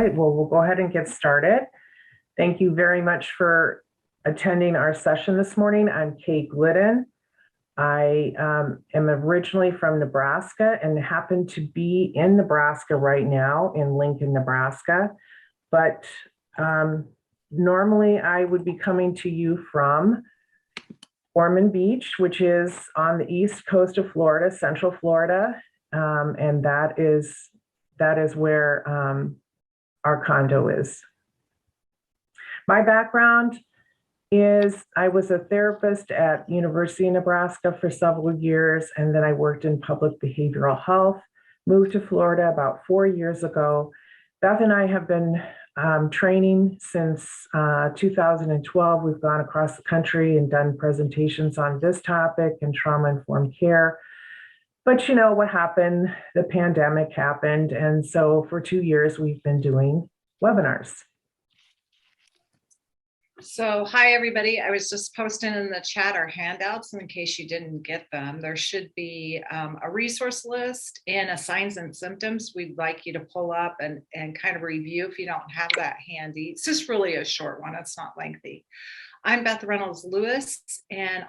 right, well, we'll go ahead and get started. Thank you very much for attending our session this morning. I'm Kate Glidden. I am originally from Nebraska and happen to be in Nebraska right now in Lincoln, Nebraska. But normally I would be coming to you from Ormond Beach, which is on the east coast of Florida, Central Florida, and that is where our condo is. My background is I was a therapist at University of Nebraska for several years, and then I worked in public behavioral health, moved to Florida about 4 years ago. Beth and I have been training since 2012. We've gone across the country and done presentations on this topic and trauma-informed care. But you know what happened? The pandemic happened. And so for 2 years, we've been doing webinars. So hi, everybody. I was just posting in the chat our handouts in case you didn't get them. There should be a resource list and a signs and symptoms we'd like you to pull up and kind of review if you don't have that handy. It's just really a short one. It's not lengthy. I'm Beth Reynolds Lewis, and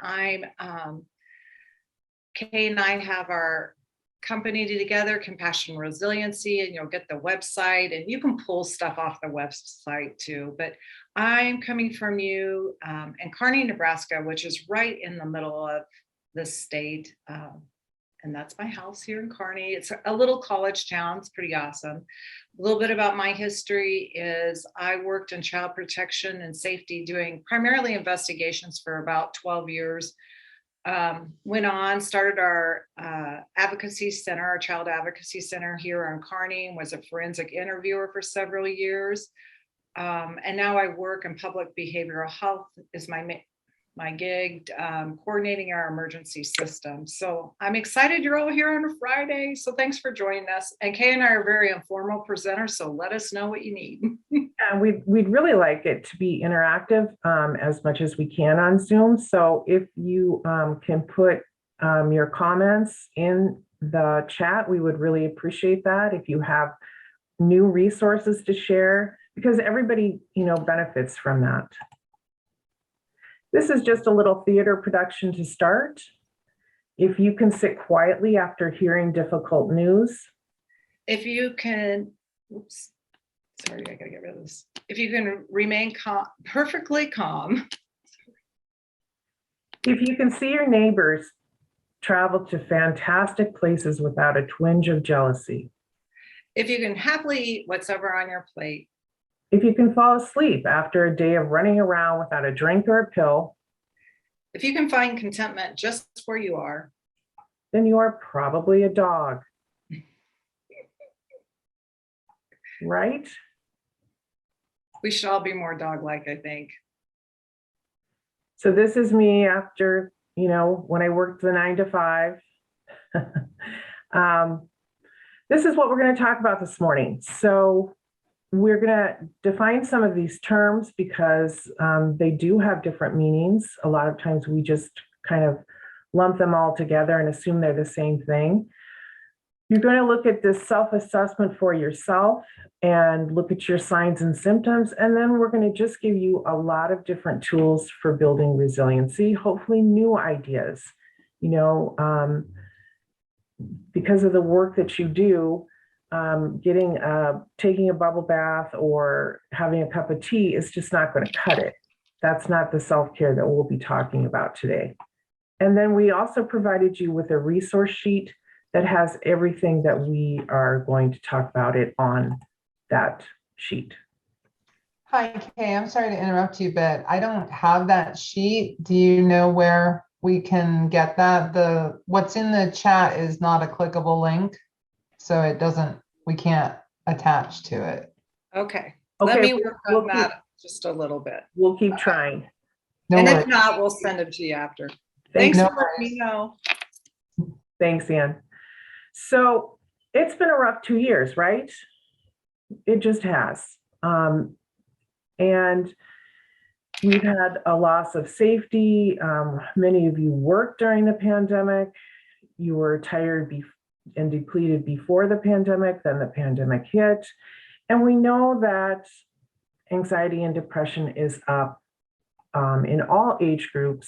Kay and I have our company together, Compassion Resiliency, and you'll get the website, and you can pull stuff off the website too. But I'm coming from you in Kearney, Nebraska, which is right in the middle of the state. And that's my house here in Kearney. It's a little college town. It's pretty awesome. A little bit about my history is I worked in child protection and safety, doing primarily investigations for about 12 years. Went on, started our advocacy center, our child advocacy center here in Kearney, and was a forensic interviewer for several years. And now I work in public behavioral health is my gig, coordinating our emergency system. So I'm excited you're all here on a Friday. So thanks for joining us. And Kay and I are very informal presenters, so let us know what you need. And we'd really like it to be interactive as much as we can on Zoom. So if you can put your comments in the chat, we would really appreciate that. If you have new resources to share, because everybody, benefits from that. This is just a little theater production to start. If you can sit quietly after hearing difficult news. If you can, oops, sorry, I gotta get rid of this. If you can remain calm, perfectly calm. If you can see your neighbors travel to fantastic places without a twinge of jealousy. If you can happily eat what's ever on your plate. If you can fall asleep after a day of running around without a drink or a pill. If you can find contentment just where you are. Then you are probably a dog. Right? We should all be more dog-like, I think. So this is me after, when I worked the 9 to 5. This is what we're going to talk about this morning. So we're going to define some of these terms because they do have different meanings. A lot of times we just kind of lump them all together and assume they're the same thing. You're going to look at this self-assessment for yourself and look at your signs and symptoms. And then we're going to just give you a lot of different tools for building resiliency, hopefully new ideas. Because of the work that you do, taking a bubble bath or having a cup of tea is just not going to cut it. That's not the self-care that we'll be talking about today. And then we also provided you with a resource sheet that has everything that we are going to talk about it on that sheet. Hi, Kay. I'm sorry to interrupt you, but I don't have that sheet. Do you know where we can get that? What's in the chat is not a clickable link, so we can't attach to it. Okay. Let me work on that just a little bit. We'll keep trying. And if not, we'll send it to you after. Thanks for letting me know. Thanks, Ann. So it's been a rough 2 years, right? It just has. And we've had a loss of safety. Many of you worked during the pandemic. You were tired and depleted before the pandemic, then the pandemic hit. And we know that anxiety and depression is up in all age groups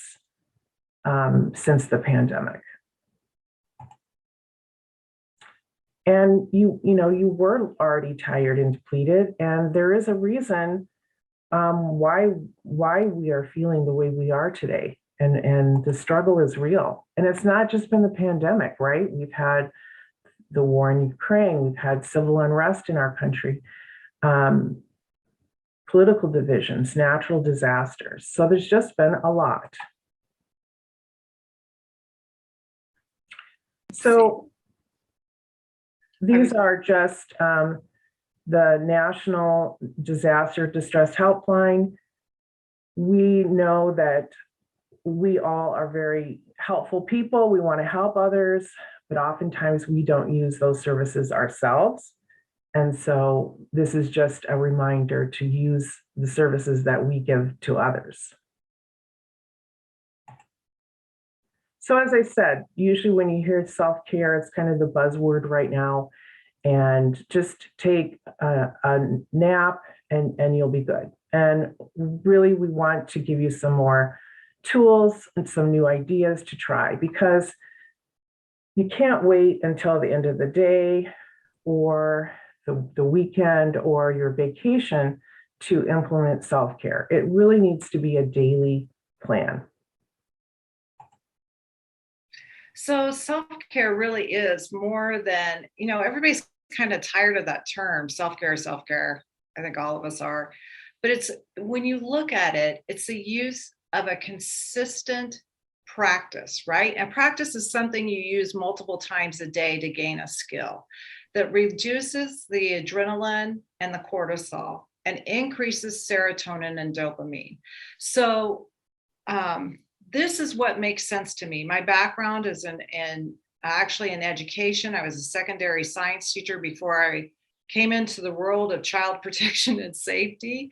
since the pandemic. And you were already tired and depleted, and there is a reason why we are feeling the way we are today. And the struggle is real. And it's not just been the pandemic, right? We've had the war in Ukraine, we've had civil unrest in our country, political divisions, natural disasters. So there's just been a lot. So these are just the National Disaster Distress Helpline. We know that we all are very helpful people. We want to help others, but oftentimes we don't use those services ourselves. And so this is just a reminder to use the services that we give to others. So as I said, usually when you hear self-care, it's kind of the buzzword right now. And just take a nap and you'll be good. And really, we want to give you some more tools and some new ideas to try, because you can't wait until the end of the day or the weekend or your vacation to implement self-care. It really needs to be a daily plan. So self-care really is more than, everybody's kind of tired of that term, self-care, self-care. I think all of us are. But it's, when you look at it, it's the use of a consistent practice, right? And practice is something you use multiple times a day to gain a skill that reduces the adrenaline and the cortisol and increases serotonin and dopamine. So this is what makes sense to me. My background is actually in education. I was a secondary science teacher before I came into the world of child protection and safety.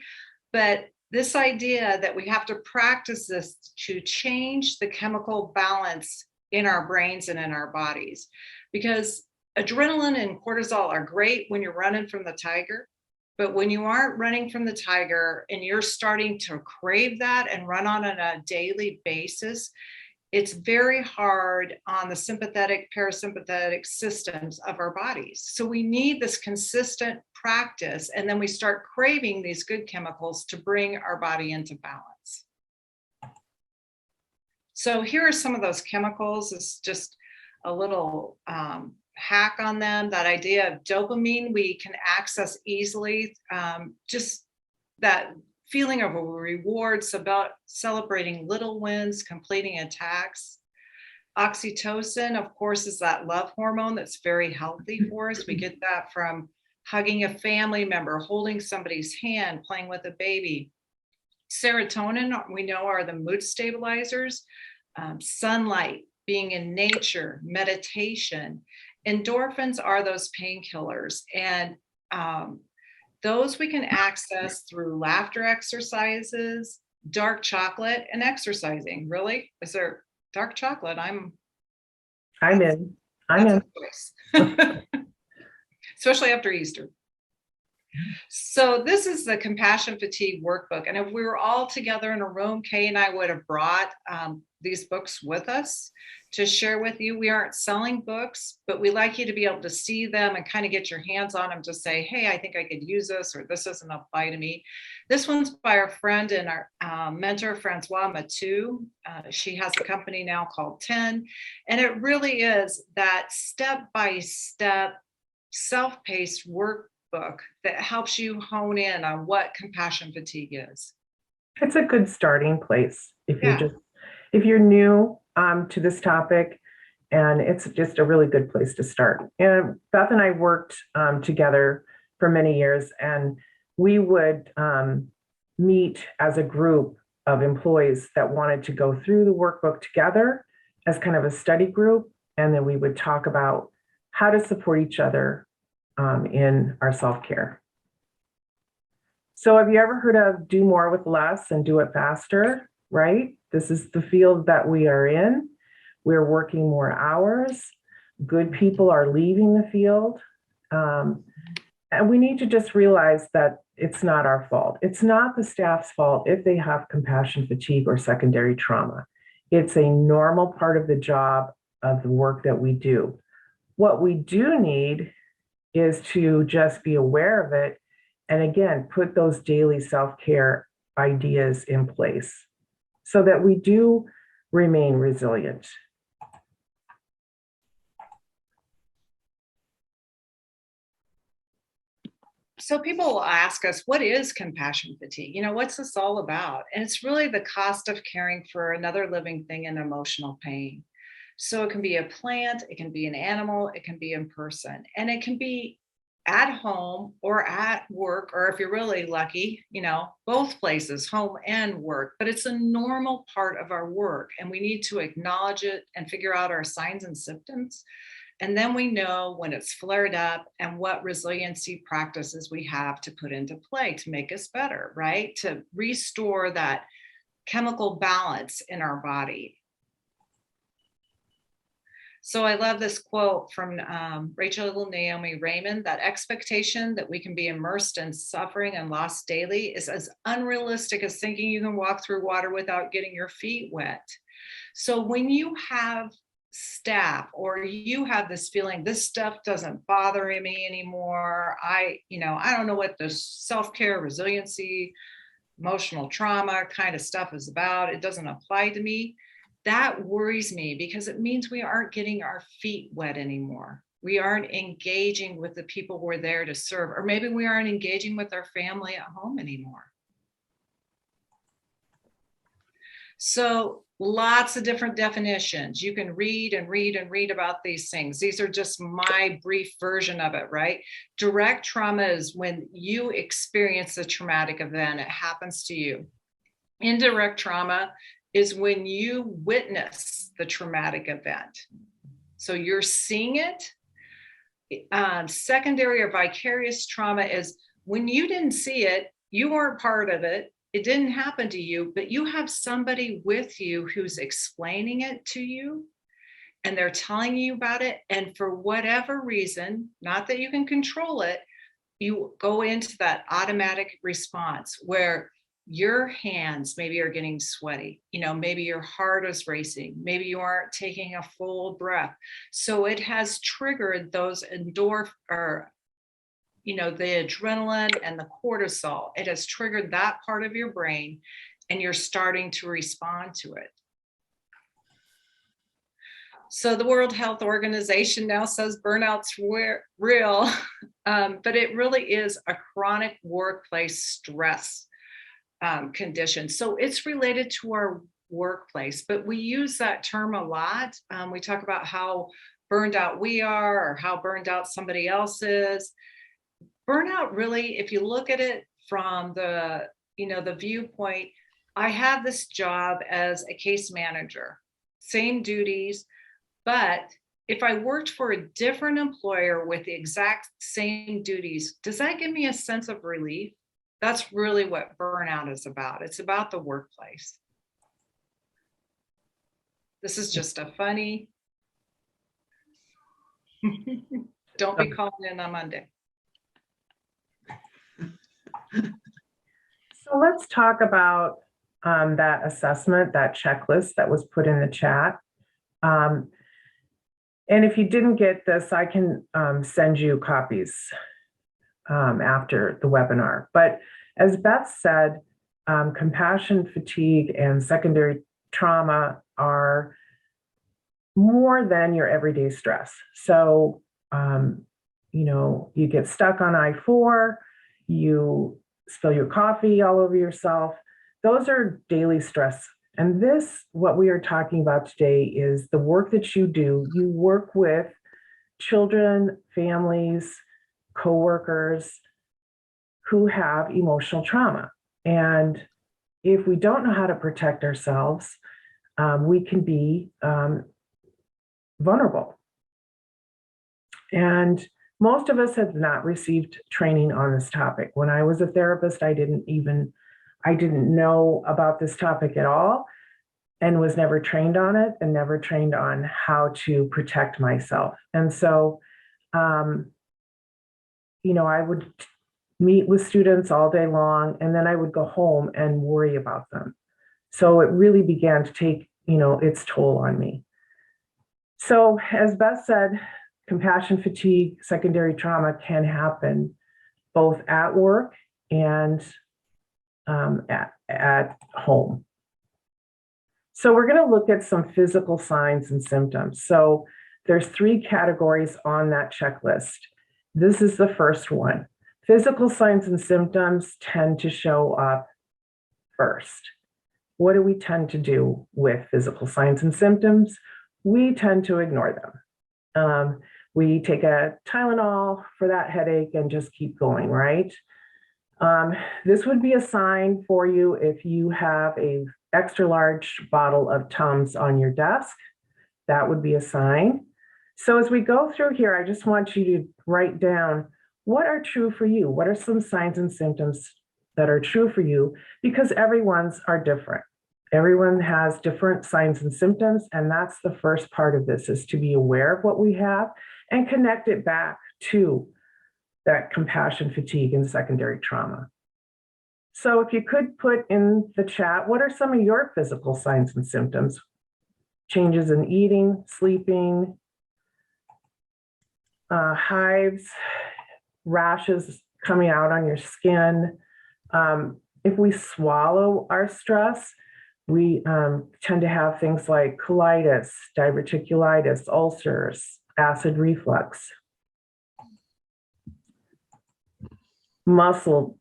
But this idea that we have to practice this to change the chemical balance in our brains and in our bodies, because adrenaline and cortisol are great when you're running from the tiger. But when you aren't running from the tiger and you're starting to crave that and run on a daily basis, it's very hard on the sympathetic, parasympathetic systems of our bodies. So we need this consistent practice, and then we start craving these good chemicals to bring our body into balance. So here are some of those chemicals. It's just a little hack on them. That idea of dopamine we can access easily, just that feeling of a reward, about celebrating little wins, completing a task. Oxytocin, of course, is that love hormone that's very healthy for us. We get that from hugging a family member, holding somebody's hand, playing with a baby. Serotonin, we know, are the mood stabilizers. Sunlight, being in nature, meditation. Endorphins are those painkillers. And those we can access through laughter exercises, dark chocolate, and exercising. Really? Is there dark chocolate? I'm in. Especially after Easter. So this is the Compassion Fatigue Workbook. And if we were all together in a room, Kay and I would have brought these books with us to share with you. We aren't selling books, but we like you to be able to see them and kind of get your hands on them to say, hey, I think I could use this, or this doesn't apply to me. This one's by our friend and our mentor, Francois Matu. She has a company now called 10. And it really is that step-by-step, self-paced workbook that helps you hone in on what compassion fatigue is. It's a good starting place if you're new to this topic, and it's just a really good place to start. And Beth and I worked together for many years, and we would meet as a group of employees that wanted to go through the workbook together as kind of a study group, and then we would talk about how to support each other in our self-care. So have you ever heard of do more with less and do it faster, right? This is the field that we are in. We're working more hours. Good people are leaving the field. And we need to just realize that it's not our fault. It's not the staff's fault if they have compassion fatigue or secondary trauma. It's a normal part of the job of the work that we do. What we do need is to just be aware of it and again, put those daily self-care ideas in place so that we do remain resilient. So people will ask us, what is compassion fatigue? What's this all about? And it's really the cost of caring for another living thing in emotional pain. So it can be a plant, it can be an animal, it can be in person, and it can be at home or at work, or if you're really lucky, both places, home and work. But it's a normal part of our work, and we need to acknowledge it and figure out our signs and symptoms. And then we know when it's flared up and what resiliency practices we have to put into play to make us better, right? To restore that chemical balance in our body. So I love this quote from Rachel Naomi Raymond, that expectation that we can be immersed in suffering and loss daily is as unrealistic as thinking you can walk through water without getting your feet wet. So when you have staff or you have this feeling, this stuff doesn't bother me anymore, I don't know what the self-care, resiliency, emotional trauma kind of stuff is about, it doesn't apply to me, that worries me, because it means we aren't getting our feet wet anymore. We aren't engaging with the people we're there to serve, or maybe we aren't engaging with our family at home anymore. So lots of different definitions. You can read and read and read about these things. These are just my brief version of it, right? Direct trauma is when you experience a traumatic event, it happens to you. Indirect trauma is when you witness the traumatic event. So you're seeing it. Secondary or vicarious trauma is when you didn't see it, you weren't part of it, it didn't happen to you, but you have somebody with you who's explaining it to you, and they're telling you about it. And for whatever reason, not that you can control it, you go into that automatic response where your hands maybe are getting sweaty, maybe your heart is racing, maybe you aren't taking a full breath. So it has triggered those the adrenaline and the cortisol. It has triggered that part of your brain, and you're starting to respond to it. So the World Health Organization now says burnout's real, but it really is a chronic workplace stress condition. So it's related to our workplace, but we use that term a lot. We talk about how burned out we are or how burned out somebody else is. Burnout really, if you look at it from the viewpoint, I have this job as a case manager, same duties, but if I worked for a different employer with the exact same duties, does that give me a sense of relief? That's really what burnout is about. It's about the workplace. This is just a funny, don't be calling in on Monday. So let's talk about that assessment, that checklist that was put in the chat. And if you didn't get this, I can send you copies after the webinar. But as Beth said, compassion fatigue and secondary trauma are more than your everyday stress. So, you get stuck on I-4, you spill your coffee all over yourself. Those are daily stress. And this, what we are talking about today, is the work that you do. You work with children, families, coworkers who have emotional trauma. And if we don't know how to protect ourselves, we can be vulnerable. And most of us have not received training on this topic. When I was a therapist, I didn't know about this topic at all, and was never trained on it, and never trained on how to protect myself. And so I would meet with students all day long, and then I would go home and worry about them. So it really began to take, its toll on me. So as Beth said, compassion fatigue, secondary trauma can happen both at work and at home. So we're going to look at some physical signs and symptoms. So there's 3 categories on that checklist. This is the first one. Physical signs and symptoms tend to show up first. What do we tend to do with physical signs and symptoms? We tend to ignore them. We take a Tylenol for that headache and just keep going, right? This would be a sign for you if you have a extra large bottle of Tums on your desk. That would be a sign. So as we go through here, I just want you to write down what are true for you. What are some signs and symptoms that are true for you? Because everyone's are different. Everyone has different signs and symptoms, and that's the first part of this, is to be aware of what we have and connect it back to that compassion fatigue and secondary trauma. So if you could put in the chat, what are some of your physical signs and symptoms? Changes in eating, sleeping, hives, rashes coming out on your skin. If we swallow our stress, we tend to have things like colitis, diverticulitis, ulcers, acid reflux, muscle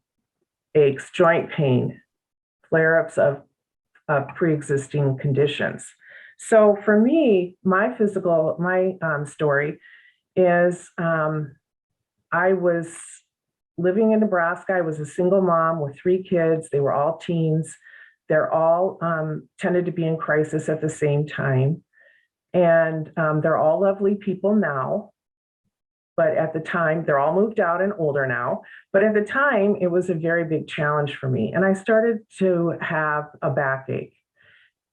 aches, joint pain, flare-ups of pre-existing conditions. So for me, my story is I was living in Nebraska. I was a single mom with 3 kids. They were all teens. They're all tended to be in crisis at the same time. And they're all lovely people now. But at the time, they're all moved out and older now. But at the time, it was a very big challenge for me. And I started to have a backache.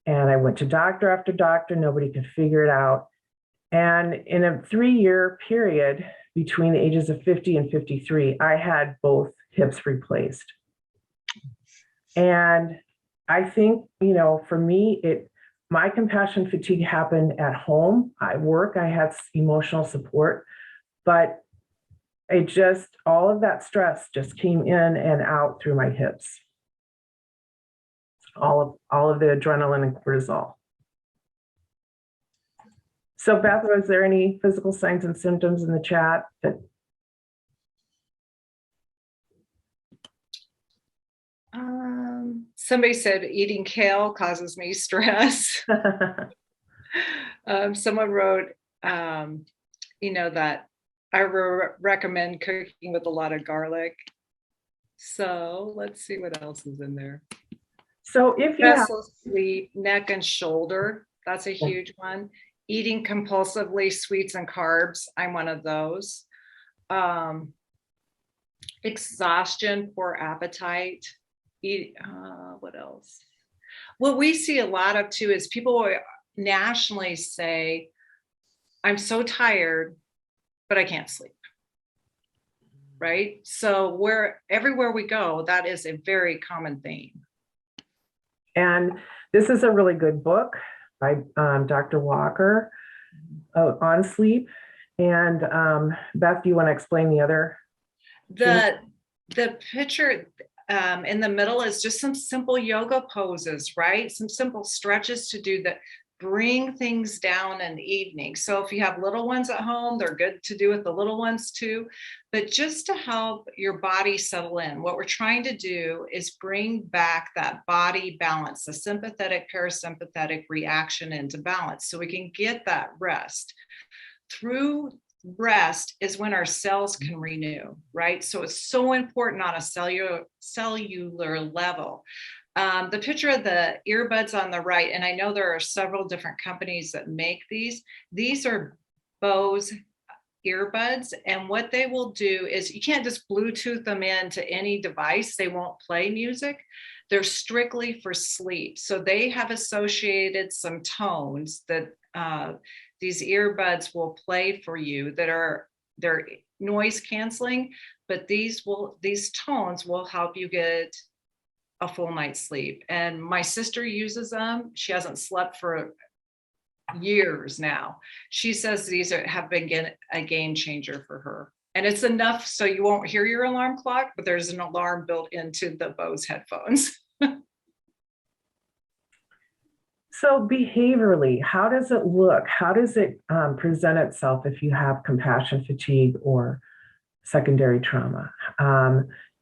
And I went to doctor after doctor. Nobody could figure it out. And in a 3-year period between the ages of 50 and 53, I had both hips replaced. And I think, for me, my compassion fatigue happened at home. At work, I had emotional support, but all of that stress just came in and out through my hips. All of the adrenaline and cortisol. So Beth, was there any physical signs and symptoms in the chat that? Somebody said eating kale causes me stress. Someone wrote, that I recommend cooking with a lot of garlic. So let's see what else is in there. So if you sleep, neck and shoulder, that's a huge one. Eating compulsively sweets and carbs, I'm one of those. Exhaustion, poor appetite. What else? What we see a lot of too is people nationally say, I'm so tired, but I can't sleep. Right? So everywhere we go, that is a very common theme. And this is a really good book by Dr. Walker on sleep. And Beth, do you want to explain the other? The picture in the middle is just some simple yoga poses, right? Some simple stretches to do that bring things down in the evening. So if you have little ones at home, they're good to do with the little ones too, but just to help your body settle in. What we're trying to do is bring back that body balance, the sympathetic, parasympathetic reaction into balance so we can get that rest. Through rest is when our cells can renew, right? So it's so important on a cellular level. The picture of the earbuds on the right, and I know there are several different companies that make these. These are Bose earbuds, and what they will do is you can't just Bluetooth them into any device. They won't play music. They're strictly for sleep. So they have associated some tones that these earbuds will play for you that are they're noise canceling, but these tones will help you get a full night's sleep. And my sister uses them. She hasn't slept for years now. She says these have been a game changer for her. And it's enough so you won't hear your alarm clock, but there's an alarm built into the Bose headphones. So behaviorally, how does it look? How does it present itself if you have compassion fatigue or secondary trauma?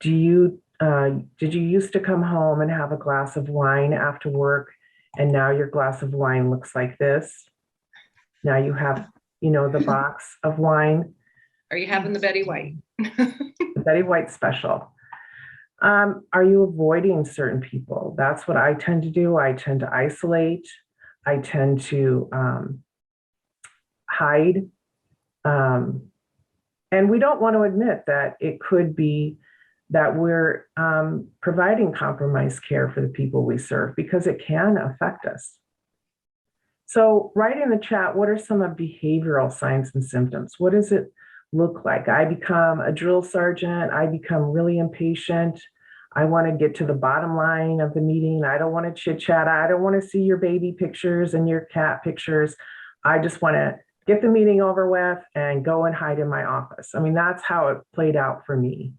Did you used to come home and have a glass of wine after work, and now your glass of wine looks like this? Now you have, the box of wine. Are you having the Betty White? The Betty White special. Are you avoiding certain people? That's what I tend to do. I tend to isolate. I tend to hide. And we don't want to admit that it could be that we're providing compromised care for the people we serve, because it can affect us. So write in the chat, what are some of behavioral signs and symptoms? What does it look like? I become a drill sergeant. I become really impatient. I want to get to the bottom line of the meeting. I don't want to chit chat. I don't want to see your baby pictures and your cat pictures. I just want to get the meeting over with and go and hide in my office. I mean, that's how it played out for me.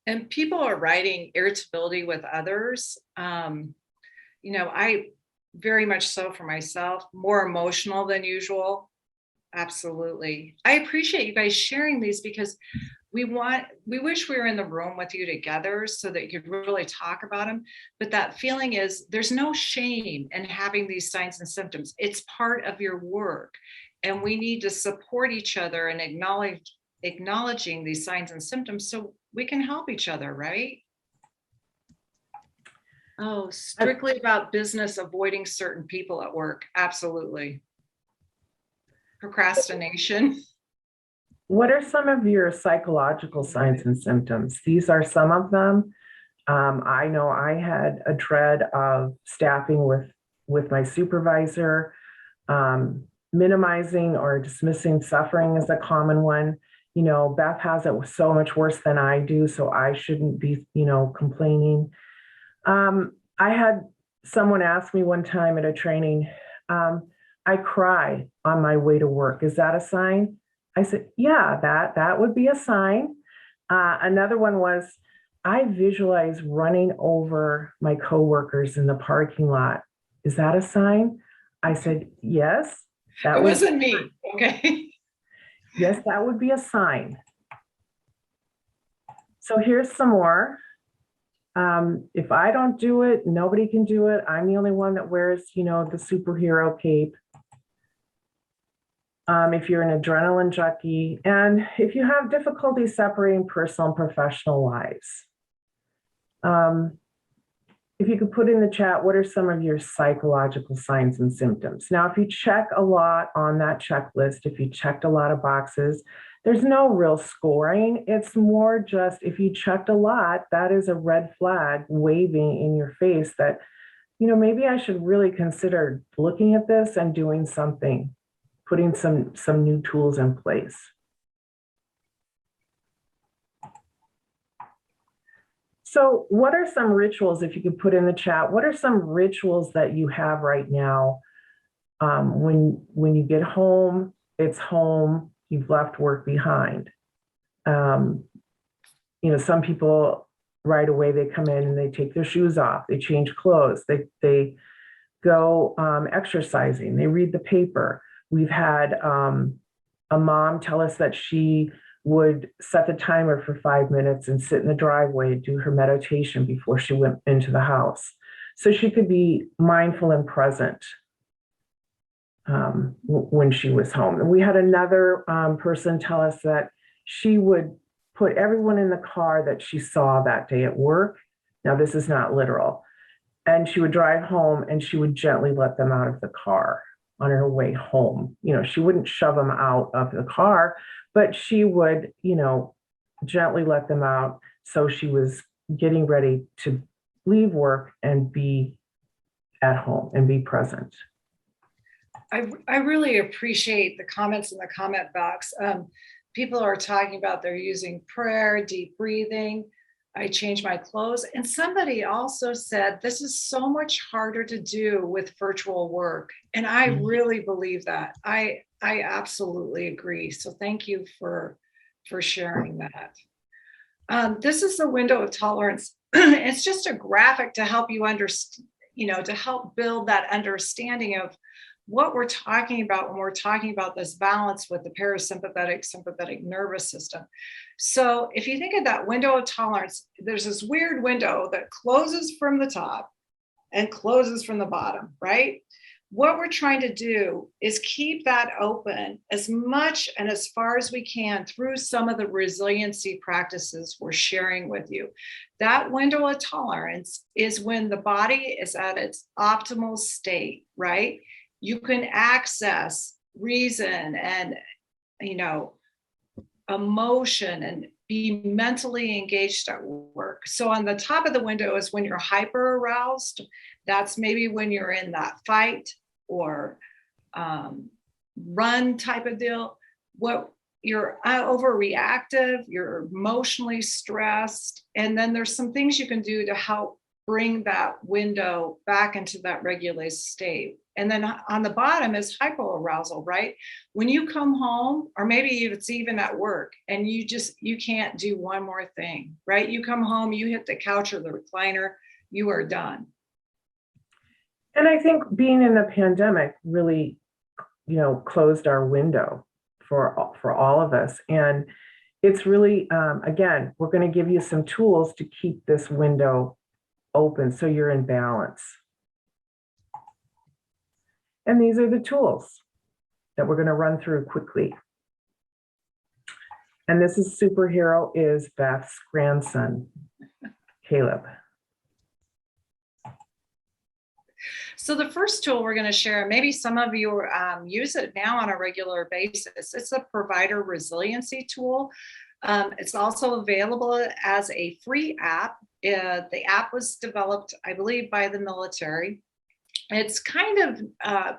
And people are writing irritability with others. I very much so for myself, more emotional than usual. Absolutely. I appreciate you guys sharing these, because we wish we were in the room with you together so that you could really talk about them. But that feeling is, there's no shame in having these signs and symptoms. It's part of your work. And we need to support each other and acknowledging these signs and symptoms so we can help each other, right? Oh, strictly about business, avoiding certain people at work. Absolutely. Procrastination. What are some of your psychological signs and symptoms? These are some of them. I know I had a dread of staffing with my supervisor. Minimizing or dismissing suffering is a common one. Beth has it so much worse than I do, so I shouldn't be, complaining. I had someone ask me one time at a training, I cry on my way to work. Is that a sign? I said, yeah, that would be a sign. Another one was, I visualize running over my coworkers in the parking lot. Is that a sign? I said, yes. It wasn't me. Okay. Yes, that would be a sign. So here's some more. If I don't do it, nobody can do it. I'm the only one that wears, the superhero cape. If you're an adrenaline junkie, and if you have difficulty separating personal and professional lives. If you could put in the chat, what are some of your psychological signs and symptoms? Now, if you check a lot on that checklist, if you checked a lot of boxes, there's no real scoring. It's more just, if you checked a lot, that is a red flag waving in your face that, maybe I should really consider looking at this and doing something, putting some new tools in place. So what are some rituals, if you could put in the chat, what are some rituals that you have right now? When you get home, it's home, you've left work behind. Some people right away, they come in and they take their shoes off, they change clothes, they go exercising, they read the paper. We've had a mom tell us that she would set the timer for 5 minutes and sit in the driveway and do her meditation before she went into the house, so she could be mindful and present when she was home. And we had another person tell us that she would put everyone in the car that she saw that day at work. Now, this is not literal. And she would drive home and she would gently let them out of the car on her way home. She wouldn't shove them out of the car, but she would, gently let them out. So she was getting ready to leave work and be at home and be present. I really appreciate the comments in the comment box. people are talking about they're using prayer, deep breathing. I change my clothes. And somebody also said this is so much harder to do with virtual work. And I really believe that. I absolutely agree. So thank you for sharing that. This is the window of tolerance. It's just a graphic to help you understand, to help build that understanding of what we're talking about when we're talking about this balance with the parasympathetic, sympathetic nervous system. So if you think of that window of tolerance, there's this weird window that closes from the top and closes from the bottom, right? What we're trying to do is keep that open as much and as far as we can through some of the resiliency practices we're sharing with you. That window of tolerance is when the body is at its optimal state, right? You can access reason and, emotion and be mentally engaged at work. So on the top of the window is when you're hyper aroused. That's maybe when you're in that fight or run type of deal. What you're overreactive, you're emotionally stressed. And then there's some things you can do to help bring that window back into that regulated state. And then on the bottom is hypoarousal, right? When you come home, or maybe it's even at work, and you can't do one more thing, right? You come home, you hit the couch or the recliner, you are done. And I think being in the pandemic really, closed our window for all of us. And it's really, again, we're going to give you some tools to keep this window open so you're in balance. And these are the tools that we're going to run through quickly. And this is superhero is Beth's grandson, Caleb. So the first tool we're going to share, maybe some of you use it now on a regular basis. It's a provider resiliency tool. It's also available as a free app. The app was developed, I believe, by the military. It's kind of,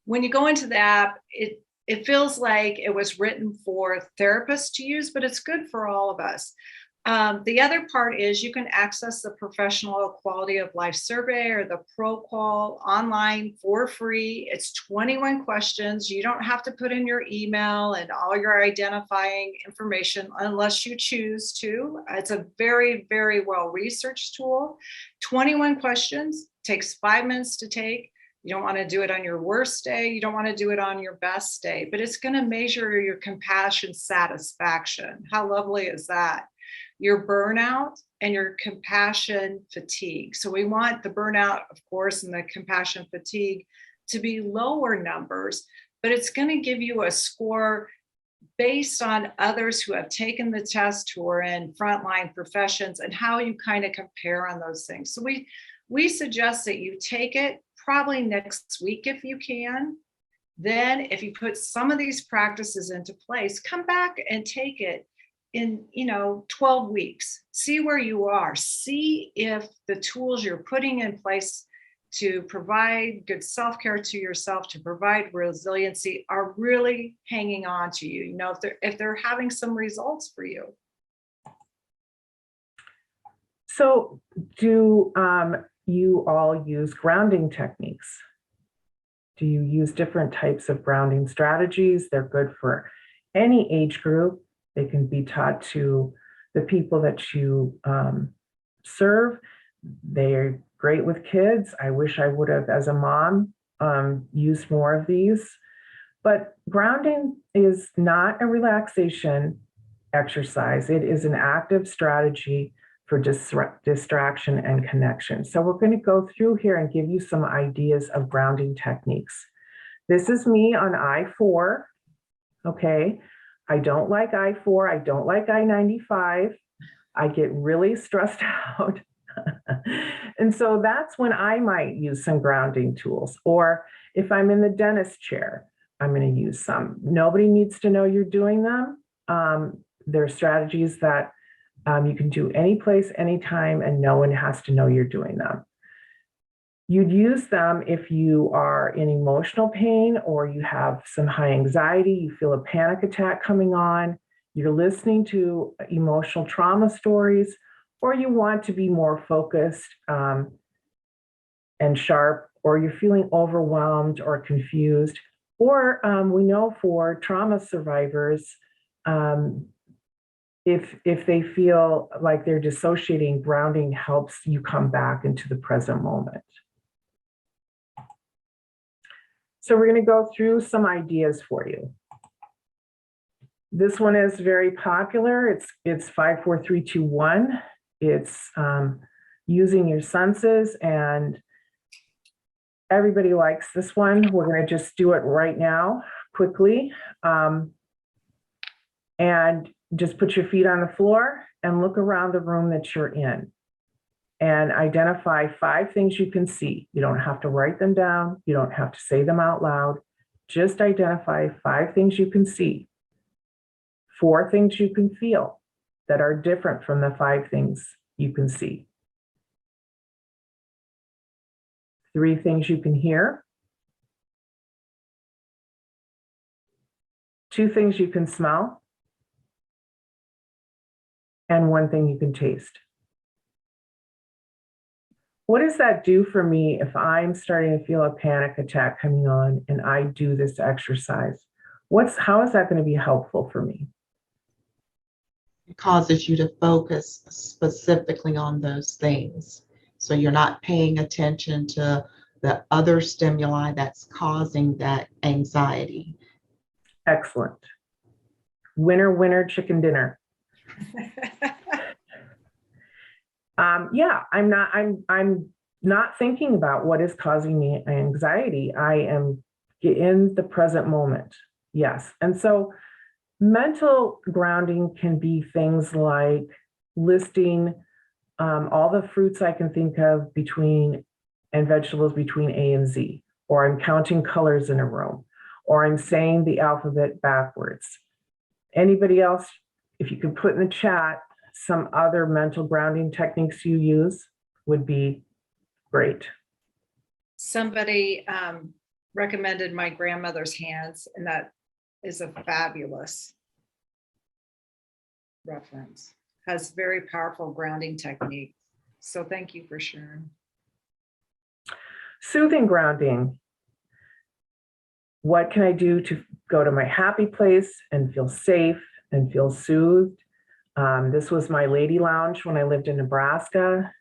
when you go into the app, it feels like it was written for therapists to use, but it's good for all of us. The other part is you can access the Professional Quality of Life Survey or the ProQual online for free. It's 21 questions. You don't have to put in your email and all your identifying information unless you choose to. It's a very, very well-researched tool. 21 questions, takes 5 minutes to take. You don't want to do it on your worst day. You don't want to do it on your best day, but it's going to measure your compassion satisfaction. How lovely is that? Your burnout and your compassion fatigue. So we want the burnout, of course, and the compassion fatigue to be lower numbers, but it's going to give you a score based on others who have taken the test, who are in frontline professions, and how you kind of compare on those things. So we suggest that you take it probably next week if you can. Then if you put some of these practices into place, come back and take it in 12 weeks. See where you are. See if the tools you're putting in place to provide good self-care to yourself, to provide resiliency, are really hanging on to you. If they're having some results for you. So do you all use grounding techniques? Do you use different types of grounding strategies? They're good for any age group. They can be taught to the people that you serve. They're great with kids. I wish I would have, as a mom, used more of these. But grounding is not a relaxation exercise. It is an active strategy for distraction and connection. So we're going to go through here and give you some ideas of grounding techniques. This is me on I-4, okay? I don't like I-4, I don't like I-95. I get really stressed out. And so that's when I might use some grounding tools. Or if I'm in the dentist chair, I'm going to use some. Nobody needs to know you're doing them. There are strategies that you can do any place, anytime, and no one has to know you're doing them. You'd use them if you are in emotional pain or you have some high anxiety, you feel a panic attack coming on. you're listening to emotional trauma stories, or you want to be more focused and sharp, or you're feeling overwhelmed or confused, or we know for trauma survivors, if they feel like they're dissociating, grounding helps you come back into the present moment. So we're going to go through some ideas for you. This one is very popular. It's 5, 4, 3, 2, 1. It's using your senses, and everybody likes this one. We're going to just do it right now, quickly. And just put your feet on the floor and look around the room that you're in and identify 5 things you can see. You don't have to write them down. You don't have to say them out loud. Just identify 5 things you can see, 4 things you can feel that are different from the 5 things you can see, 3 things you can hear, 2 things you can smell, and 1 thing you can taste. What does that do for me if I'm starting to feel a panic attack coming on and I do this exercise? How is that going to be helpful for me? It causes you to focus specifically on those things. So you're not paying attention to the other stimuli that's causing that anxiety. Excellent. Winner, winner, chicken dinner. Yeah, I'm not thinking about what is causing me anxiety. I am in the present moment. Yes. And so mental grounding can be things like listing all the fruits I can think of and vegetables between A and Z, or I'm counting colors in a room, or I'm saying the alphabet backwards. Anybody else, if you could put in the chat some other mental grounding techniques you use, would be great. Somebody recommended my grandmother's hands, and that is a fabulous reference. Has very powerful grounding technique. So thank you for sharing. Soothing grounding. What can I do to go to my happy place and feel safe and feel soothed? This was my lady lounge when I lived in Nebraska.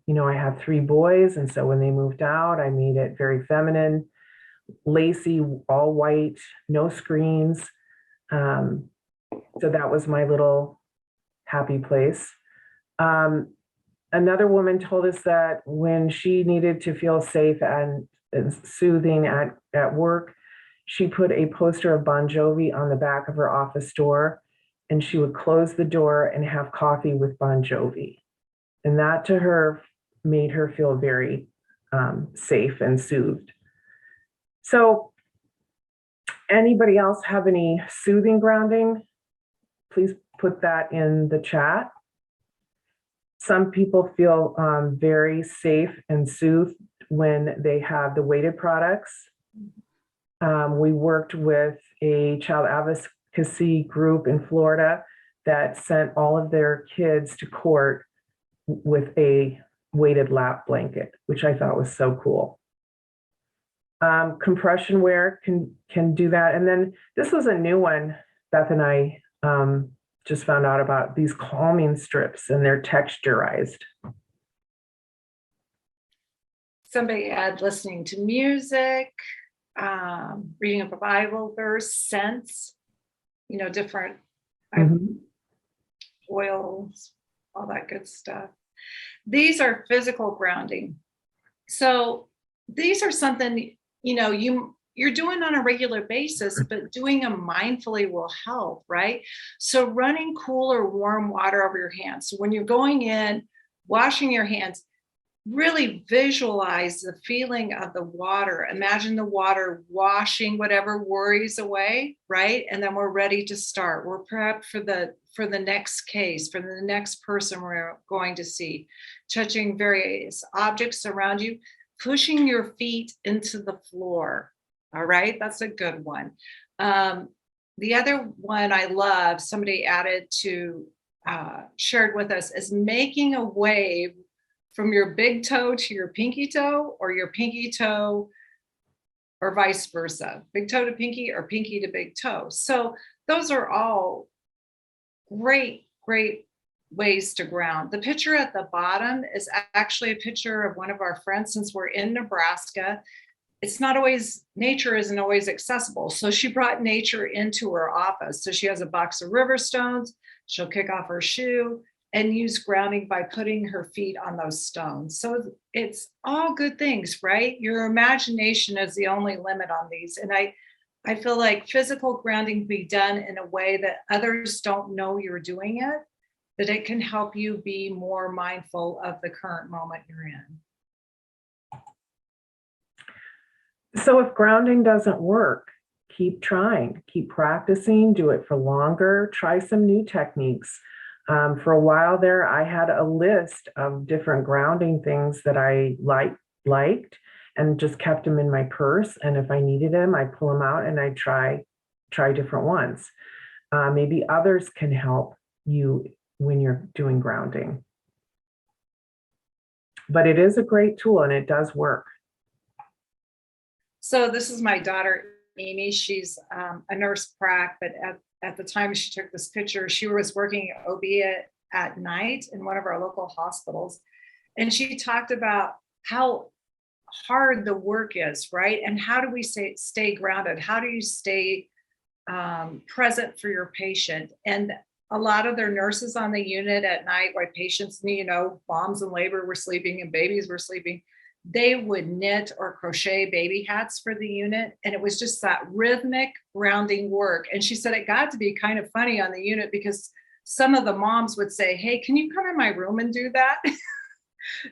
You know, I have 3 boys, and so when they moved out, I made it very feminine, lacy, all white, no screens. So that was my little happy place. Another woman told us that when she needed to feel safe and soothing at work, she put a poster of Bon Jovi on the back of her office door, and she would close the door and have coffee with Bon Jovi. And that to her made her feel very safe and soothed. So anybody else have any soothing grounding? Please put that in the chat. Some people feel very safe and soothed when they have the weighted products. We worked with a child advocacy group in Florida that sent all of their kids to court with a weighted lap blanket, which I thought was so cool. Compression wear can do that. And then this was a new one Beth and I just found out about, these calming strips, and they're texturized. Somebody had listening to music, reading a Bible verse, scents, different oils, all that good stuff. These are physical grounding. So these are something, you're doing on a regular basis, but doing them mindfully will help, right? So running cool or warm water over your hands. So when you're going in, washing your hands, really visualize the feeling of the water. Imagine the water washing whatever worries away, right? And then we're ready to start. We're prepped for the next case, for the next person we're going to see, touching various objects around you, pushing your feet into the floor. All right, that's a good one. the other one I love, somebody added to, shared with us, is making a wave from your big toe to your pinky toe, or your pinky toe, or vice versa, big toe to pinky or pinky to big toe. So those are all great, great ways to ground. The picture at the bottom is actually a picture of one of our friends. Since we're in Nebraska, it's not always, nature isn't always accessible. So she brought nature into her office. So she has a box of river stones. She'll kick off her shoe and use grounding by putting her feet on those stones. So it's all good things, right? Your imagination is the only limit on these. And I feel like physical grounding be done in a way that others don't know you're doing it, that it can help you be more mindful of the current moment you're in. So if grounding doesn't work, keep trying, keep practicing, do it for longer, try some new techniques. For a while there, I had a list of different grounding things that I liked and just kept them in my purse. And if I needed them, I pull them out and I try different ones. Maybe others can help you when you're doing grounding. But it is a great tool and it does work. So this is my daughter, Amy. She's a nurse prac, but at the time she took this picture, she was working OB at night in one of our local hospitals. And she talked about how hard the work is, right? And how do we stay grounded? How do you stay present for your patient? And a lot of their nurses on the unit at night, while patients, moms in labor were sleeping and babies were sleeping, they would knit or crochet baby hats for the unit. And it was just that rhythmic grounding work. And she said it got to be kind of funny on the unit because some of the moms would say, hey, can you come in my room and do that?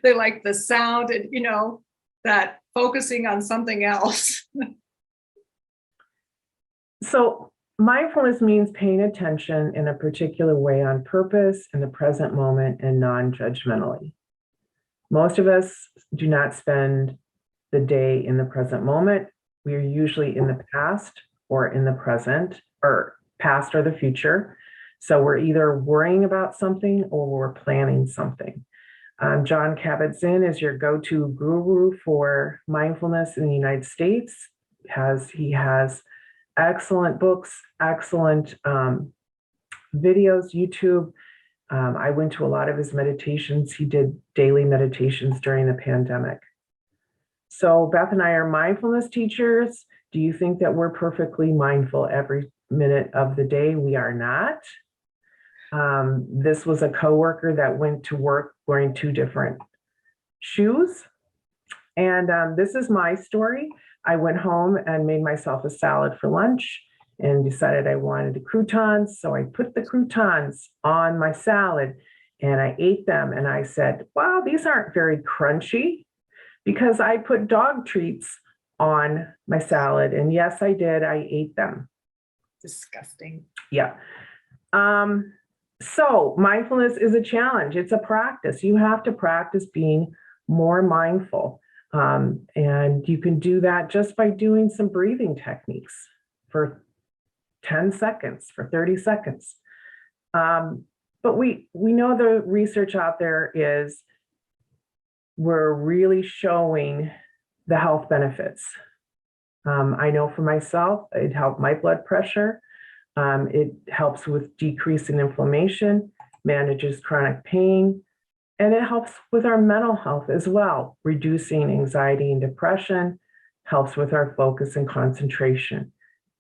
They like the sound and, that focusing on something else. So mindfulness means paying attention in a particular way on purpose in the present moment and non-judgmentally. Most of us do not spend the day in the present moment. We are usually in the past or in the present, or past or the future. So we're either worrying about something or we're planning something. John Kabat-Zinn is your go-to guru for mindfulness in the United States. He has excellent books, excellent videos, YouTube. I went to a lot of his meditations. He did daily meditations during the pandemic. So Beth and I are mindfulness teachers. Do you think that we're perfectly mindful every minute of the day? We are not. This was a coworker that went to work wearing 2 different shoes. And this is my story. I went home and made myself a salad for lunch and decided I wanted the croutons. So I put the croutons on my salad and I ate them. And I said, wow, these aren't very crunchy, because I put dog treats on my salad. And yes, I did. I ate them. Disgusting. Yeah. So mindfulness is a challenge. It's a practice. You have to practice being more mindful. And you can do that just by doing some breathing techniques for 10 seconds, for 30 seconds. But we know the research out there is we're really showing the health benefits. I know for myself, it helped my blood pressure. It helps with decreasing inflammation, manages chronic pain, and it helps with our mental health as well, reducing anxiety and depression, helps with our focus and concentration.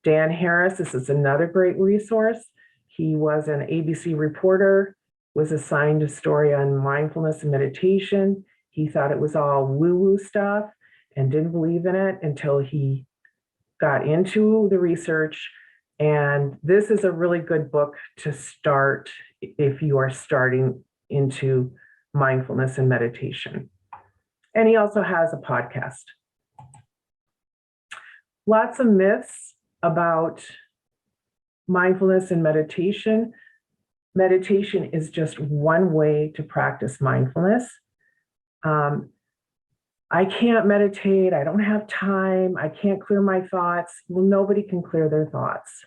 Dan Harris, this is another great resource. He was an ABC reporter, was assigned a story on mindfulness and meditation. He thought it was all woo-woo stuff and didn't believe in it until he got into the research. And this is a really good book to start if you are starting into mindfulness and meditation. And he also has a podcast. Lots of myths about mindfulness and meditation. Meditation is just one way to practice mindfulness. I can't meditate. I don't have time. I can't clear my thoughts. Well, nobody can clear their thoughts.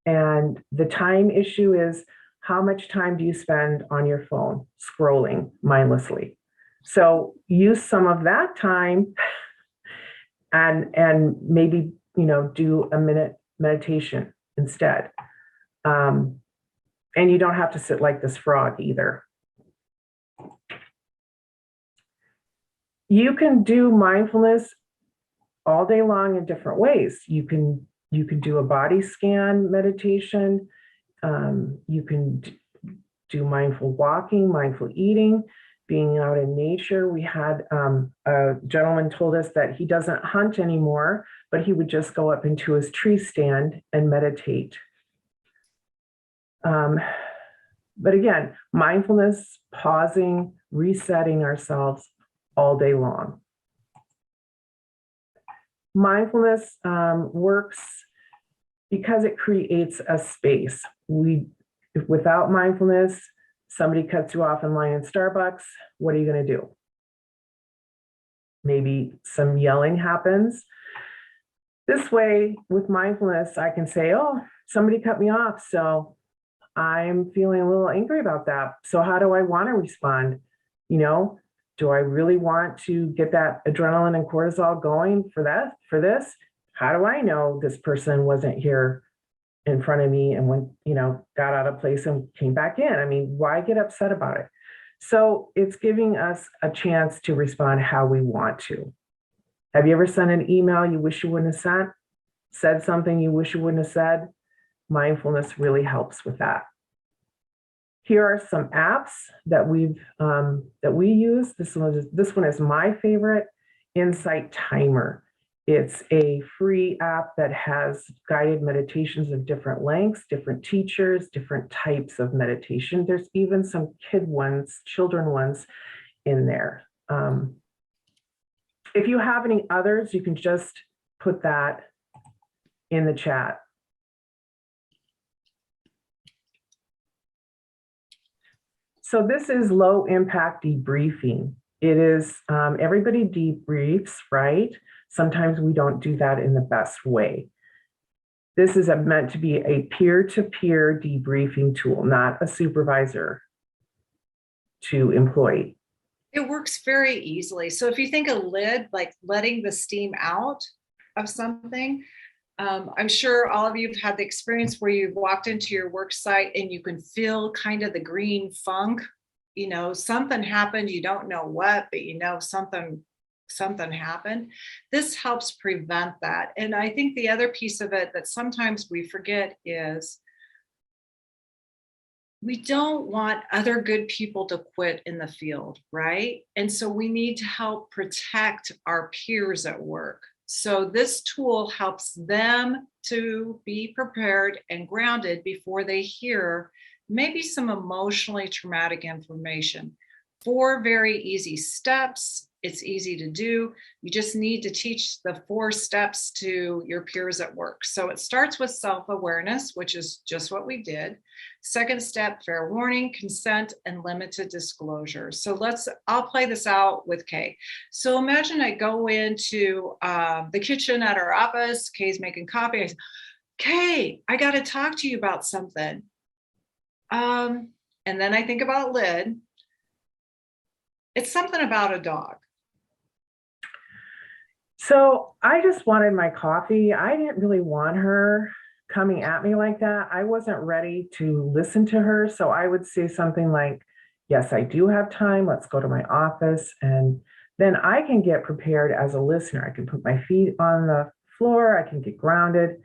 And the time issue is how much time do you spend on your phone scrolling mindlessly? So use some of that time and maybe, do a minute meditation instead. And you don't have to sit like this frog either. You can do mindfulness all day long in different ways. You can do a body scan meditation. You can do mindful walking, mindful eating, being out in nature. We had a gentleman told us that he doesn't hunt anymore, but he would just go up into his tree stand and meditate. But again, mindfulness, pausing, resetting ourselves all day long. Mindfulness works because it creates a space. Without mindfulness, somebody cuts you off in line in Starbucks, what are you going to do? Maybe some yelling happens. This way, with mindfulness, I can say, oh, somebody cut me off, so I'm feeling a little angry about that. So how do I want to respond? Do I really want to get that adrenaline and cortisol going for this? How do I know this person wasn't here in front of me and got out of place and came back in? I mean, why get upset about it? So it's giving us a chance to respond how we want to. Have you ever sent an email you wish you wouldn't have sent? Said something you wish you wouldn't have said? Mindfulness really helps with that. Here are some apps that we use. This one is my favorite, Insight Timer. It's a free app that has guided meditations of different lengths, different teachers, different types of meditation. There's even some children ones in there. If you have any others, you can just put that in the chat. So this is low impact debriefing. It is, everybody debriefs, right? Sometimes we don't do that in the best way. This is meant to be a peer-to-peer debriefing tool, not a supervisor to employee. It works very easily. So if you think a lid, like letting the steam out of something, I'm sure all of you have had the experience where you've walked into your work site and you can feel kind of the green funk. Something happened, you don't know what, but something happened. This helps prevent that. And I think the other piece of it that sometimes we forget is we don't want other good people to quit in the field, right? And so we need to help protect our peers at work. So this tool helps them to be prepared and grounded before they hear maybe some emotionally traumatic information. 4 very easy steps. It's easy to do. You just need to teach the 4 steps to your peers at work. So it starts with self-awareness, which is just what we did. Second step, fair warning, consent, and limited disclosure. So I'll play this out with Kay. So imagine I go into the kitchen at our office, Kay's making coffee. I say, Kay, I got to talk to you about something. And then I think about Lyd. It's something about a dog. So I just wanted my coffee. I didn't really want her coming at me like that. I wasn't ready to listen to her. So I would say something like, yes, I do have time. Let's go to my office. And then I can get prepared as a listener. I can put my feet on the floor. I can get grounded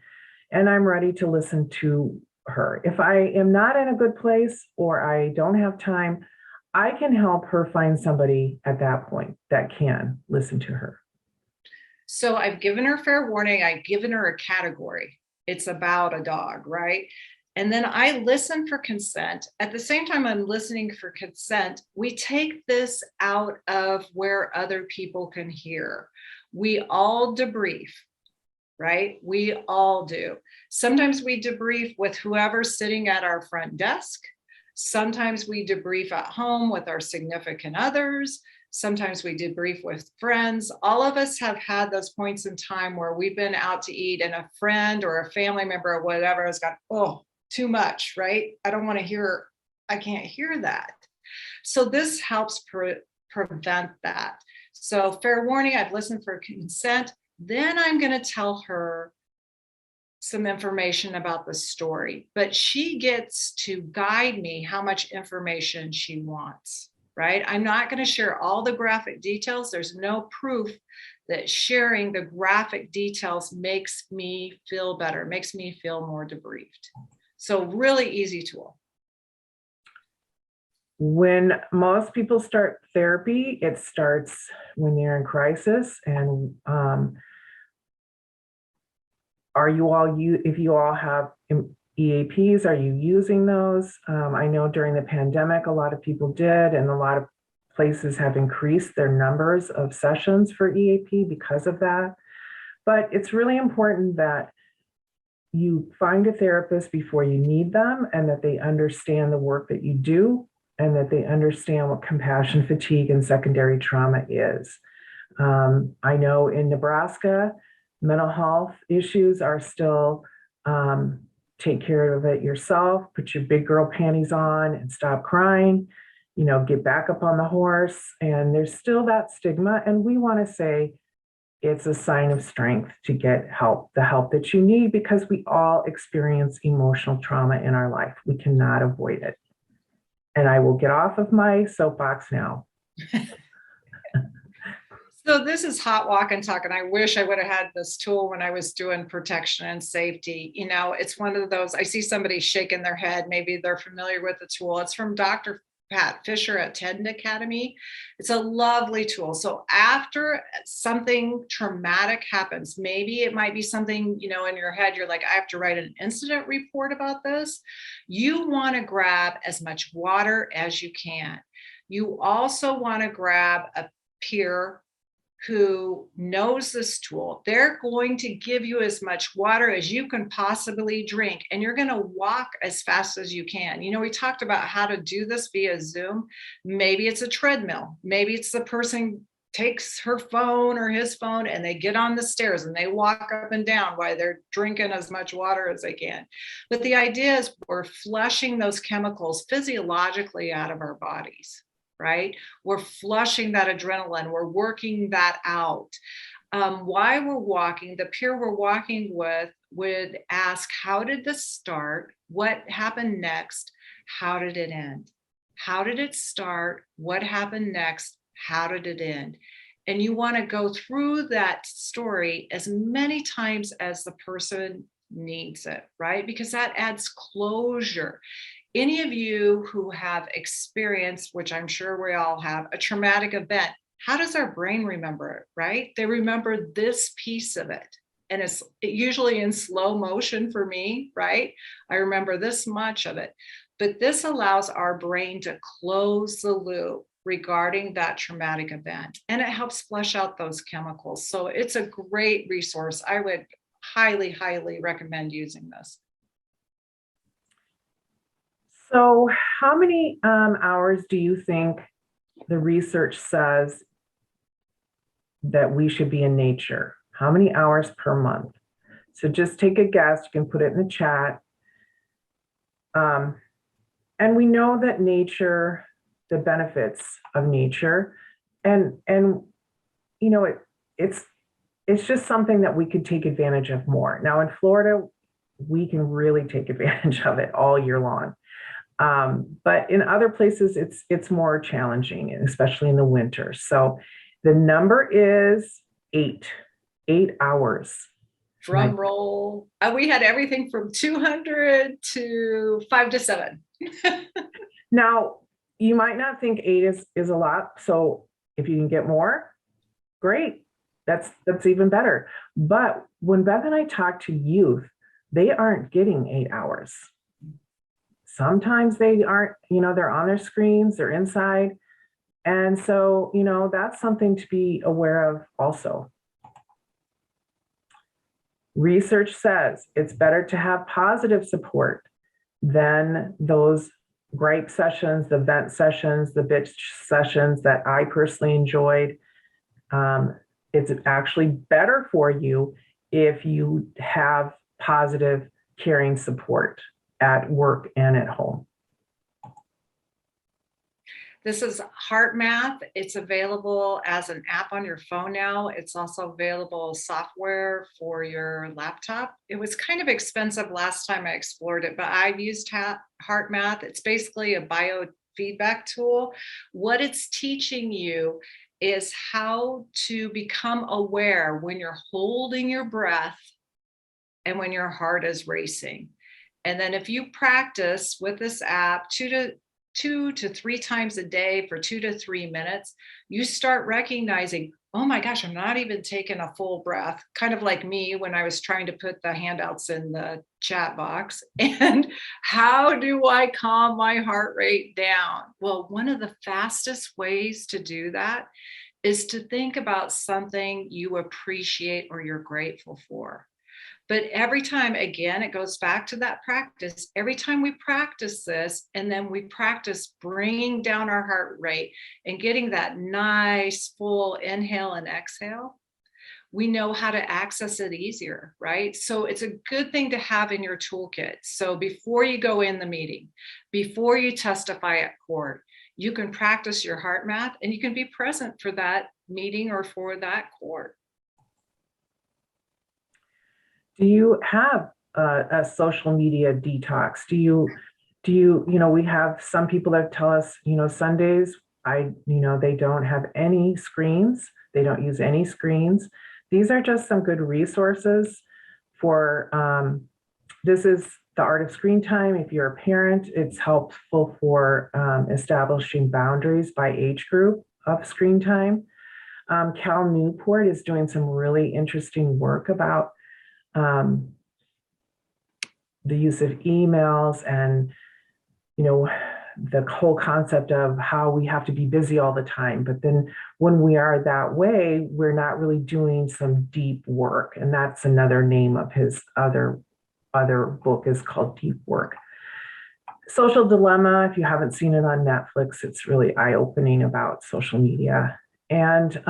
and I'm ready to listen to her. If I am not in a good place or I don't have time, I can help her find somebody at that point that can listen to her. So I've given her fair warning. I've given her a category. It's about a dog, right? And then I listen for consent. At the same time I'm listening for consent, we take this out of where other people can hear. We all debrief, right? We all do. Sometimes we debrief with whoever's sitting at our front desk. Sometimes we debrief at home with our significant others. Sometimes we debrief with friends. All of us have had those points in time where we've been out to eat and a friend or a family member or whatever has got, oh, too much, right? I don't want to hear, I can't hear that. So this helps prevent that. So fair warning, I've listened for consent. Then I'm going to tell her some information about the story, but she gets to guide me how much information she wants, right? I'm not going to share all the graphic details. There's no proof that sharing the graphic details makes me feel better, makes me feel more debriefed. So really easy tool. When most people start therapy, it starts when they're in crisis. And are you all, if you all have EAPs, are you using those? I know during the pandemic, a lot of people did, and a lot of places have increased their numbers of sessions for EAP because of that. But it's really important that you find a therapist before you need them, and that they understand the work that you do, and that they understand what compassion fatigue and secondary trauma is. I know in Nebraska, mental health issues are still take care of it yourself, put your big girl panties on and stop crying, you know, get back up on the horse. And there's still that stigma. And we want to say it's a sign of strength to get help, the help that you need, because we all experience emotional trauma in our life. We cannot avoid it. And I will get off of my soapbox now. So this is hot walk and talk, and I wish I would have had this tool when I was doing protection and safety. You know, it's one of those, I see somebody shaking their head, maybe they're familiar with the tool. It's from Dr. Pat Fisher at Tend Academy. It's a lovely tool. So after something traumatic happens, maybe it might be something, you know, in your head, you're like, I have to write an incident report about this. You want to grab as much water as you can. You also want to grab a peer who knows this tool. They're going to give you as much water as you can possibly drink, and you're going to walk as fast as you can. You know, we talked about how to do this via Zoom. Maybe it's a treadmill. Maybe it's the person takes her phone or his phone and they get on the stairs and they walk up and down while they're drinking as much water as they can. But the idea is we're flushing those chemicals physiologically out of our bodies. Right? We're flushing that adrenaline. We're working that out. While we're walking, the peer we're walking with would ask, how did this start? What happened next? How did it end? How did it start? What happened next? How did it end? And you want to go through that story as many times as the person needs it, right? Because that adds closure. Any of you who have experienced, which I'm sure we all have, a traumatic event, how does our brain remember it, right? They remember this piece of it. And it's usually in slow motion for me, right? I remember this much of it. But this allows our brain to close the loop regarding that traumatic event. And it helps flush out those chemicals. So it's a great resource. I would highly, highly recommend using this. So how many hours do you think the research says that we should be in nature? How many hours per month? So just take a guess. You can put it in the chat. And we know that nature, the benefits of nature, and you know, it's just something that we could take advantage of more. Now in Florida, we can really take advantage of it all year long. But in other places, it's more challenging, especially in the winter. So the number is 8 hours. Drum roll. We had everything from 200 to 5 to 7. Now, you might not think 8 is a lot. So if you can get more, great. That's even better. But when Beth and I talk to youth, they aren't getting 8 hours. Sometimes they aren't, you know, they're on their screens, they're inside. And so, you know, that's something to be aware of also. Research says it's better to have positive support than those gripe sessions, the vent sessions, the bitch sessions that I personally enjoyed. It's actually better for you if you have positive, caring support at work and at home. This is Heart Math. It's available as an app on your phone now. It's also available software for your laptop. It was kind of expensive last time I explored it, but I've used Heart Math. It's basically a biofeedback tool. What it's teaching you is how to become aware when you're holding your breath and when your heart is racing. And then if you practice with this app 2 to 3 times a day for 2 to 3 minutes, you start recognizing, oh my gosh, I'm not even taking a full breath, kind of like me when I was trying to put the handouts in the chat box. And how do I calm my heart rate down? Well, one of the fastest ways to do that is to think about something you appreciate or you're grateful for. But every time, again, it goes back to that practice. Every time we practice this, and then we practice bringing down our heart rate and getting that nice full inhale and exhale, we know how to access it easier, right? So it's a good thing to have in your toolkit. So before you go in the meeting, before you testify at court, you can practice your heart math and you can be present for that meeting or for that court. Do you have a social media detox? We have some people that tell us, Sundays, they don't have any screens. They don't use any screens. These are just some good resources for, this is the art of screen time. If you're a parent, it's helpful for establishing boundaries by age group of screen time. Cal Newport is doing some really interesting work about the use of emails and, the whole concept of how we have to be busy all the time. But then when we are that way, we're not really doing some deep work. And that's another name of his other book is called Deep Work. Social Dilemma, if you haven't seen it on Netflix, it's really eye-opening about social media. And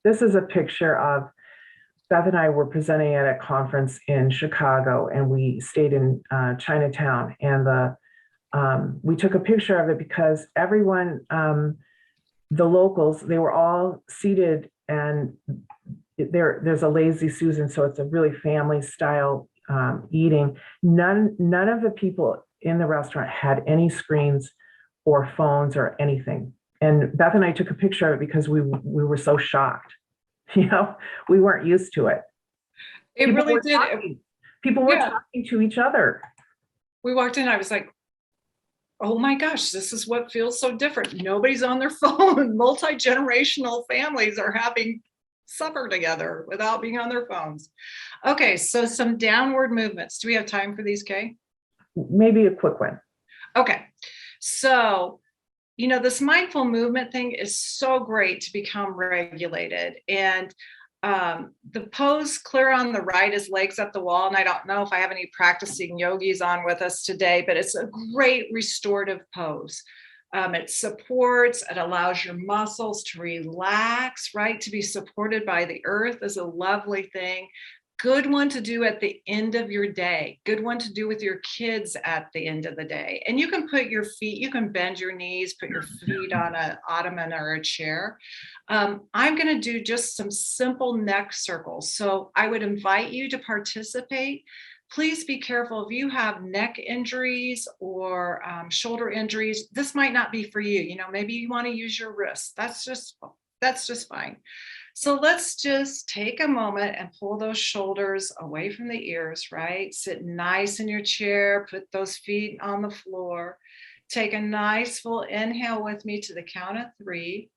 this is a picture of Beth and I were presenting at a conference in Chicago, and we stayed in Chinatown. And we took a picture of it because everyone, the locals, they were all seated, and there's a lazy Susan, so it's a really family style eating. None of the people in the restaurant had any screens or phones or anything. And Beth and I took a picture of it because we were so shocked. We weren't used to it. It People really were did. People were talking to each other. We walked in, I was like, oh my gosh, this is what feels so different. Nobody's on their phone. Multi-generational families are having supper together without being on their phones. Okay, so some downward movements. Do we have time for these, Kay? Maybe a quick one. Okay, so this mindful movement thing is so great to become regulated. And the pose clear on the right is legs up the wall. And I don't know if I have any practicing yogis on with us today, but it's a great restorative pose. It supports, it allows your muscles to relax, right? To be supported by the earth is a lovely thing. Good one to do at the end of your day. Good one to do with your kids at the end of the day. And you can put your feet, you can bend your knees, put your feet on an ottoman or a chair. I'm going to do just some simple neck circles. So I would invite you to participate. Please be careful if you have neck injuries or shoulder injuries. This might not be for you. Maybe you want to use your wrists. That's just fine. So let's just take a moment and pull those shoulders away from the ears, right? Sit nice in your chair, put those feet on the floor. Take a nice full inhale with me to the count of 3.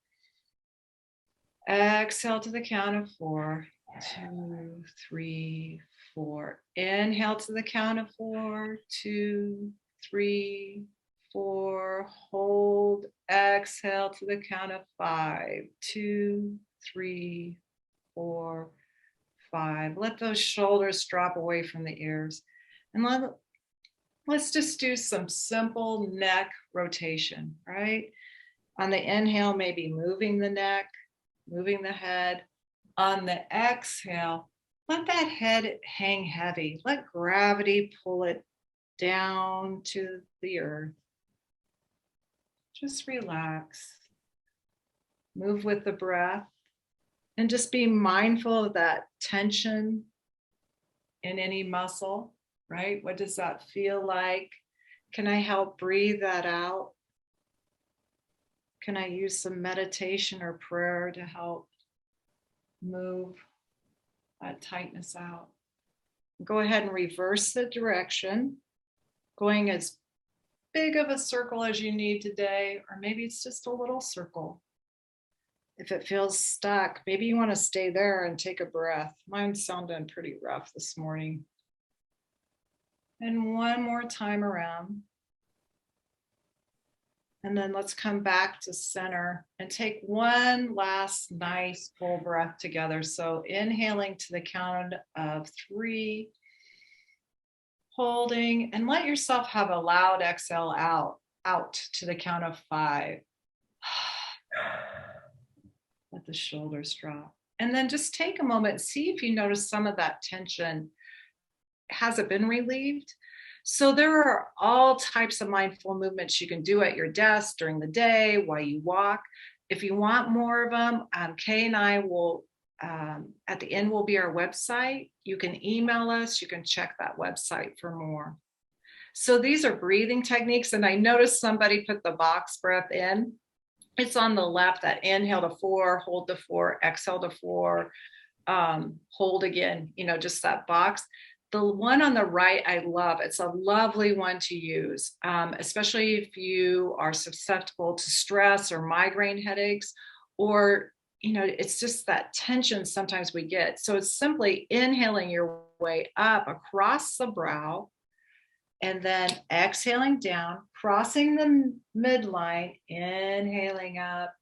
Exhale to the count of 4. 2, 3, 4. Inhale to the count of 4. 2, 3, 4. Hold. Exhale to the count of 5. 2, 3, 4, 5. Let those shoulders drop away from the ears, and Let's just do some simple neck rotation, right? On the inhale, maybe moving the neck, moving the head. On the exhale, let that head hang heavy. Let gravity pull it down to the earth. Just relax. Move with the breath and just be mindful of that tension in any muscle, right? What does that feel like? Can I help breathe that out? Can I use some meditation or prayer to help move that tightness out? Go ahead and reverse the direction, going as big of a circle as you need today, or maybe it's just a little circle. If it feels stuck, maybe you want to stay there and take a breath. Mine's sounding pretty rough this morning. And one more time around. And then let's come back to center and take one last nice full breath together. So inhaling to the count of 3, holding, and let yourself have a loud exhale out to the count of 5. Let the shoulders drop. And then just take a moment, see if you notice some of that tension. Has it been relieved? So there are all types of mindful movements you can do at your desk during the day while you walk. If you want more of them, Kay and I will, at the end will be our website. You can email us, you can check that website for more. So these are breathing techniques. And I noticed somebody put the box breath in. It's on the left, that inhale to 4, hold to 4, exhale to 4, hold again, just that box. The one on the right, I love. It's a lovely one to use, especially if you are susceptible to stress or migraine headaches, or, it's just that tension sometimes we get. So it's simply inhaling your way up across the brow, and then exhaling down, crossing the midline, inhaling up,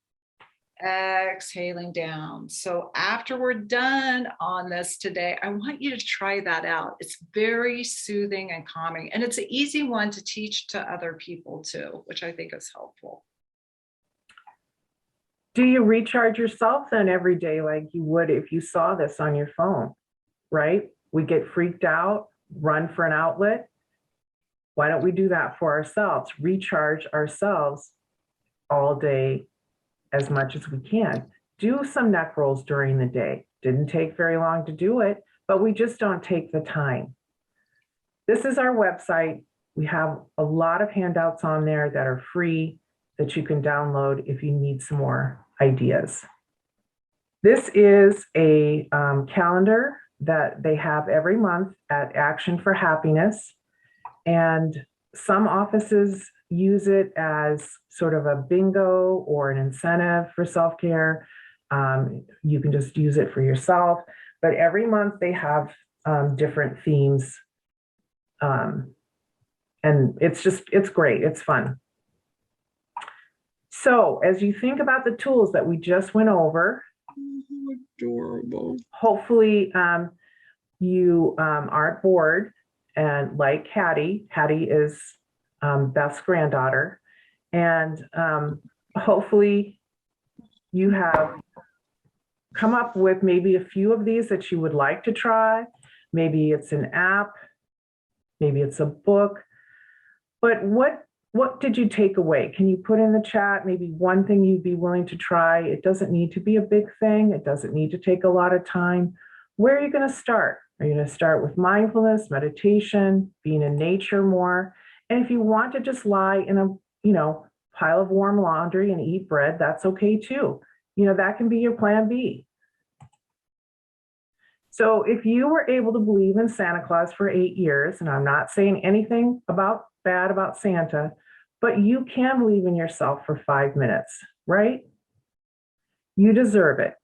exhaling down. So after we're done on this today, I want you to try that out. It's very soothing and calming, and it's an easy one to teach to other people too, which I think is helpful. Do you recharge yourself then every day like you would if you saw this on your phone, right? We get freaked out, run for an outlet. Why don't we do that for ourselves? Recharge ourselves all day as much as we can. Do some neck rolls during the day. Didn't take very long to do it, but we just don't take the time. This is our website. We have a lot of handouts on there that are free that you can download if you need some more ideas. This is a calendar that they have every month at Action for Happiness. And some offices use it as sort of a bingo or an incentive for self-care. You can just use it for yourself, but every month they have different themes. And it's great, it's fun. So as you think about the tools that we just went over, adorable. Hopefully you aren't bored. And like Hattie is Beth's granddaughter. And hopefully you have come up with maybe a few of these that you would like to try. Maybe it's an app, maybe it's a book. But what did you take away? Can you put in the chat maybe one thing you'd be willing to try? It doesn't need to be a big thing. It doesn't need to take a lot of time. Where are you going to start? Are you going to start with mindfulness, meditation, being in nature more? And if you want to just lie in a, pile of warm laundry and eat bread, that's okay too. That can be your plan B. So if you were able to believe in Santa Claus for 8 years, and I'm not saying anything bad about Santa, but you can believe in yourself for 5 minutes, right? You deserve it.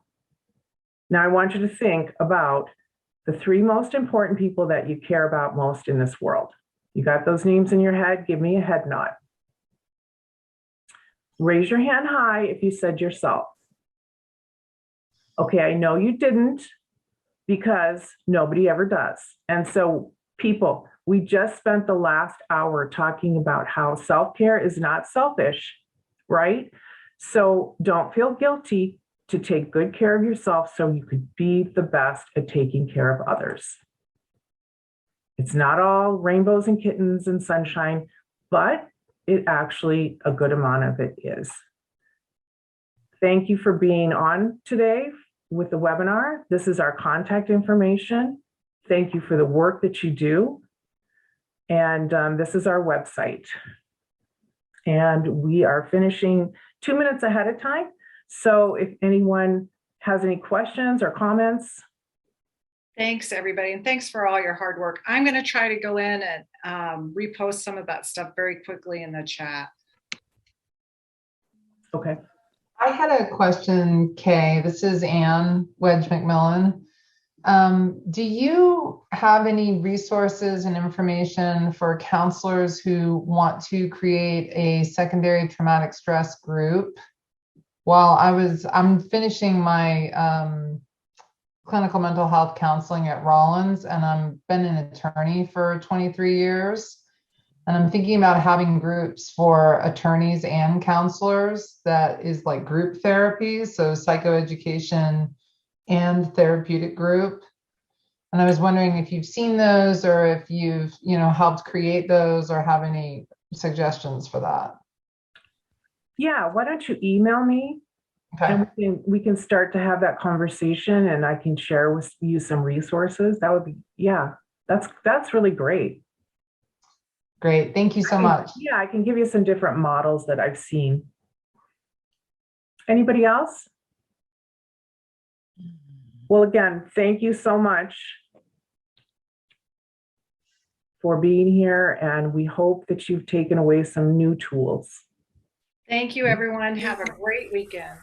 Now I want you to think about the 3 most important people that you care about most in this world. You got those names in your head? Give me a head nod. Raise your hand high if you said yourself. Okay, I know you didn't, because nobody ever does. And so people, We just spent the last hour talking about how self-care is not selfish, right? So don't feel guilty to take good care of yourself so you could be the best at taking care of others. It's not all rainbows and kittens and sunshine, but it actually, a good amount of it is. Thank you for being on today with the webinar. This is our contact information. Thank you for the work that you do. And this is our website. And we are finishing 2 minutes ahead of time. So if anyone has any questions or comments. Thanks, everybody. And thanks for all your hard work. I'm going to try to go in and repost some of that stuff very quickly in the chat. Okay. I had a question, Kay. This is Ann Wedge McMillan. Do you have any resources and information for counselors who want to create a secondary traumatic stress group? While I'm finishing my clinical mental health counseling at Rollins, and I've been an attorney for 23 years. And I'm thinking about having groups for attorneys and counselors that is like group therapy, so psychoeducation and therapeutic group. And I was wondering if you've seen those or if you've, helped create those or have any suggestions for that. Yeah, why don't you email me? Okay. And we can start to have that conversation, and I can share with you some resources. That would be, yeah, that's really great. Great. Thank you so much. Yeah, I can give you some different models that I've seen. Anybody else? Well, again, thank you so much for being here, and we hope that you've taken away some new tools. Thank you, everyone. Have a great weekend.